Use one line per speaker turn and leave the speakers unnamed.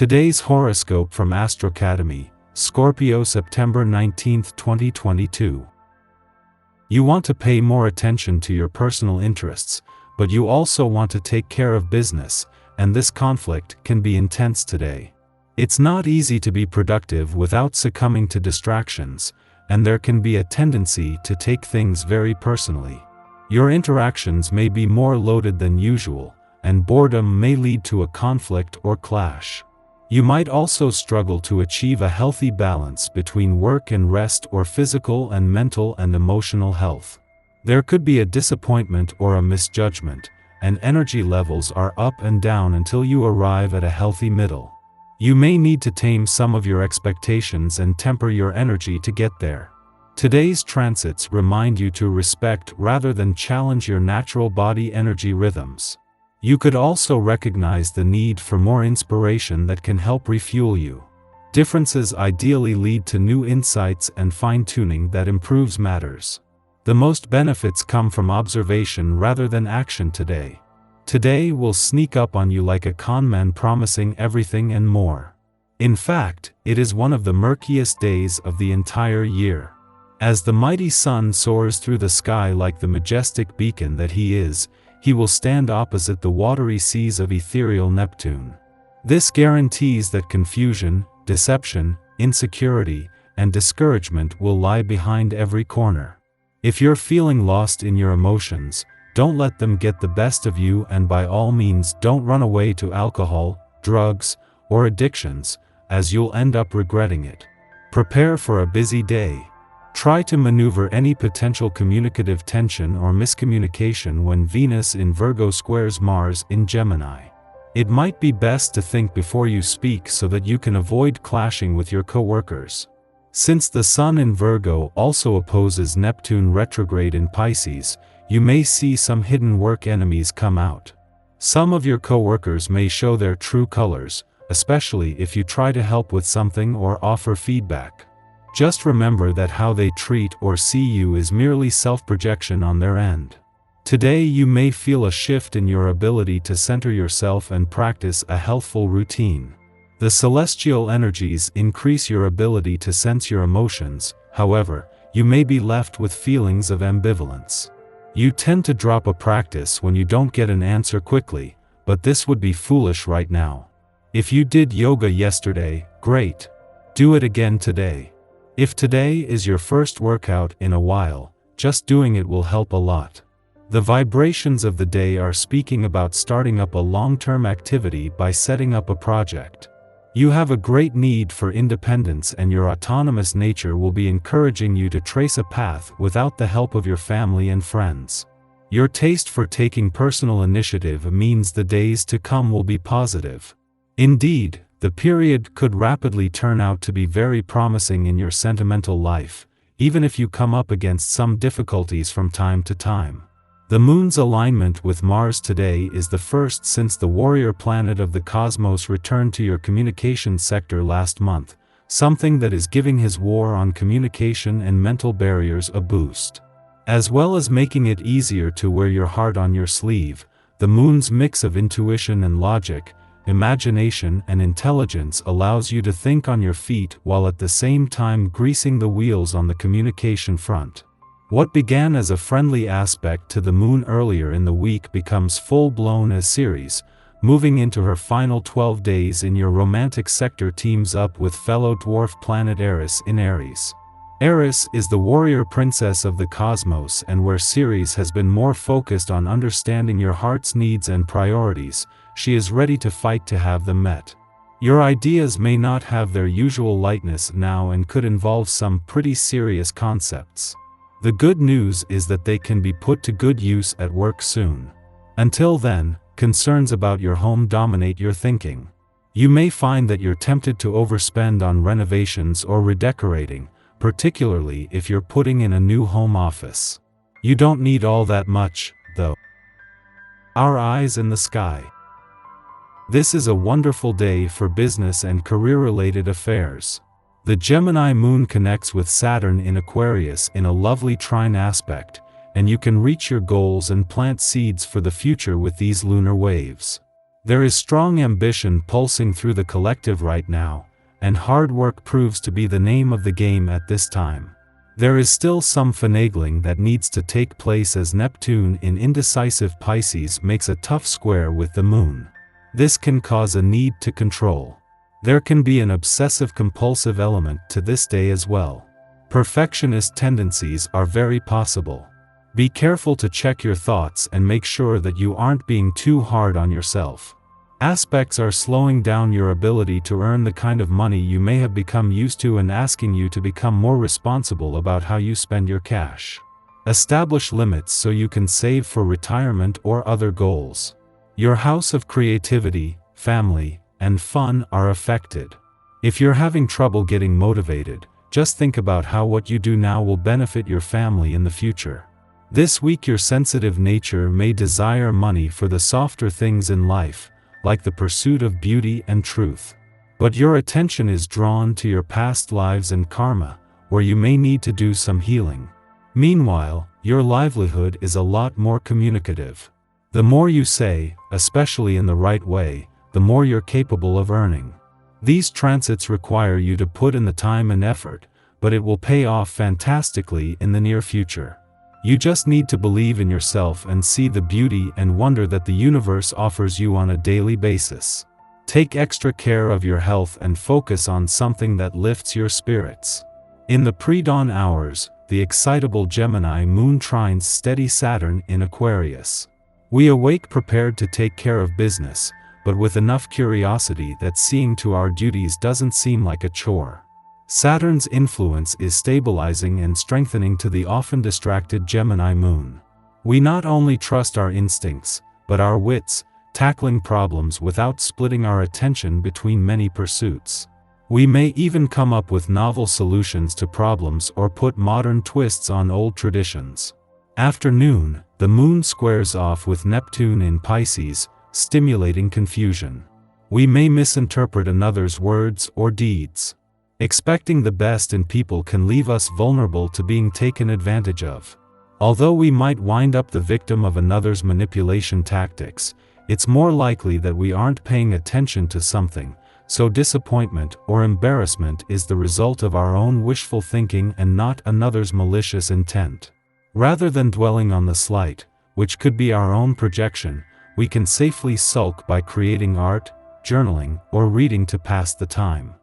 Today's horoscope from Astrocademy, Scorpio September 19, 2022. You want to pay more attention to your personal interests, but you also want to take care of business, and this conflict can be intense today. It's not easy to be productive without succumbing to distractions, and there can be a tendency to take things very personally. Your interactions may be more loaded than usual, and boredom may lead to a conflict or clash. You might also struggle to achieve a healthy balance between work and rest or physical and mental and emotional health. There could be a disappointment or a misjudgment, and energy levels are up and down until you arrive at a healthy middle. You may need to tame some of your expectations and temper your energy to get there. Today's transits remind you to respect rather than challenge your natural body energy rhythms. You could also recognize the need for more inspiration that can help refuel you. Differences ideally lead to new insights and fine-tuning that improves matters. The most benefits come from observation rather than action today. Today will sneak up on you like a con man promising everything and more. In fact, it is one of the murkiest days of the entire year. As the mighty sun soars through the sky like the majestic beacon that he is, he will stand opposite the watery seas of ethereal Neptune. This guarantees that confusion, deception, insecurity, and discouragement will lie behind every corner. If you're feeling lost in your emotions, don't let them get the best of you, and by all means don't run away to alcohol, drugs, or addictions, as you'll end up regretting it. Prepare for a busy day. Try to maneuver any potential communicative tension or miscommunication when Venus in Virgo squares Mars in Gemini. It might be best to think before you speak so that you can avoid clashing with your co-workers. Since the Sun in Virgo also opposes Neptune retrograde in Pisces, you may see some hidden work enemies come out. Some of your co-workers may show their true colors, especially if you try to help with something or offer feedback. Just remember that how they treat or see you is merely self-projection on their end. Today you may feel a shift in your ability to center yourself and practice a healthful routine. The celestial energies increase your ability to sense your emotions, however, you may be left with feelings of ambivalence. You tend to drop a practice when you don't get an answer quickly, but this would be foolish right now. If you did yoga yesterday, great. Do it again today. If today is your first workout in a while, just doing it will help a lot. The vibrations of the day are speaking about starting up a long-term activity by setting up a project. You have a great need for independence, and your autonomous nature will be encouraging you to trace a path without the help of your family and friends. Your taste for taking personal initiative means the days to come will be positive. Indeed, the period could rapidly turn out to be very promising in your sentimental life, even if you come up against some difficulties from time to time. The Moon's alignment with Mars today is the first since the warrior planet of the cosmos returned to your communications sector last month, something that is giving his war on communication and mental barriers a boost. As well as making it easier to wear your heart on your sleeve, the Moon's mix of intuition and logic, imagination and intelligence allows you to think on your feet while at the same time greasing the wheels on the communication front. What began as a friendly aspect to the Moon earlier in the week becomes full-blown as Ceres, moving into her final 12 days in your romantic sector teams up with fellow dwarf planet Eris in Aries. Eris is the warrior princess of the cosmos, and where Ceres has been more focused on understanding your heart's needs and priorities, she is ready to fight to have them met. Your ideas may not have their usual lightness now and could involve some pretty serious concepts. The good news is that they can be put to good use at work soon. Until then, concerns about your home dominate your thinking. You may find that you're tempted to overspend on renovations or redecorating, particularly if you're putting in a new home office. You don't need all that much, though. Our eyes in the sky. This is a wonderful day for business and career-related affairs. The Gemini moon connects with Saturn in Aquarius in a lovely trine aspect, and you can reach your goals and plant seeds for the future with these lunar waves. There is strong ambition pulsing through the collective right now, and hard work proves to be the name of the game at this time. There is still some finagling that needs to take place as Neptune in indecisive Pisces makes a tough square with the Moon. This can cause a need to control. There can be an obsessive-compulsive element to this day as well. Perfectionist tendencies are very possible. Be careful to check your thoughts and make sure that you aren't being too hard on yourself. Aspects are slowing down your ability to earn the kind of money you may have become used to and asking you to become more responsible about how you spend your cash. Establish limits so you can save for retirement or other goals. Your house of creativity, family, and fun are affected. If you're having trouble getting motivated, just think about how what you do now will benefit your family in the future. This week your sensitive nature may desire money for the softer things in life, like the pursuit of beauty and truth. But your attention is drawn to your past lives and karma, where you may need to do some healing. Meanwhile, your livelihood is a lot more communicative. The more you say, especially in the right way, the more you're capable of earning. These transits require you to put in the time and effort, but it will pay off fantastically in the near future. You just need to believe in yourself and see the beauty and wonder that the universe offers you on a daily basis. Take extra care of your health and focus on something that lifts your spirits. In the pre-dawn hours, the excitable Gemini moon trines steady Saturn in Aquarius. We awake prepared to take care of business, but with enough curiosity that seeing to our duties doesn't seem like a chore. Saturn's influence is stabilizing and strengthening to the often distracted Gemini moon. We not only trust our instincts, but our wits, tackling problems without splitting our attention between many pursuits. We may even come up with novel solutions to problems or put modern twists on old traditions. After noon, the moon squares off with Neptune in Pisces, stimulating confusion. We may misinterpret another's words or deeds. Expecting the best in people can leave us vulnerable to being taken advantage of. Although we might wind up the victim of another's manipulation tactics, it's more likely that we aren't paying attention to something, so disappointment or embarrassment is the result of our own wishful thinking and not another's malicious intent. Rather than dwelling on the slight, which could be our own projection, we can safely sulk by creating art, journaling, or reading to pass the time.